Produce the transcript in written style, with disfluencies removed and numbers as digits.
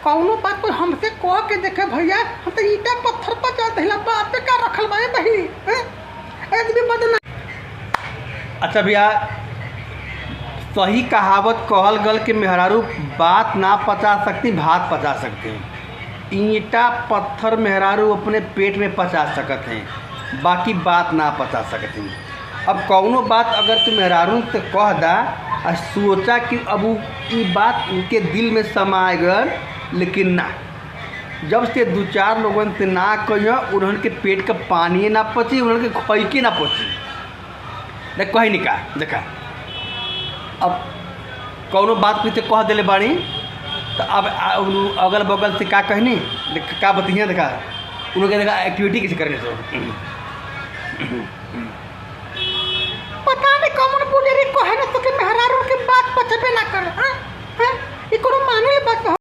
कौनो बात कोई हमसे कह के देखे भैया, हम तो ईटा पत्थर पर जाते हिला बात पे का रखल बाए बहिनी आदमी बदना। अच्छा भैया, सही कहावत कहल गल कि मेहरारू बात ना पचा सकती भात पचा सकते हैं। ईंटा पत्थर मेहरारू अपने पेट में पचा सकते हैं, बाकी बात ना पचा सकती। अब कौनो बात अगर तू मेहरारू से कह दा और सोचा कि अब ये बात उनके दिल में समाए गल, लेकिन ना, जब से दो चार लोगन से ना कहिए उन्हन के पेट का पानी ना पची, उन्हन के खैके ना पची, देख कही नहीं का देखा। अब कौनो बात पीछे कह दिले बाड़ी तो अब अगल बगल से का कहनी का बतिया देखा उनके देखा एक्टिविटी कैसे करने से पता नहीं कौन बोले रे कहे ना तो कि मेहरारू की बात पचबे ना करे। हाँ हाँ, ये कोनो माने बात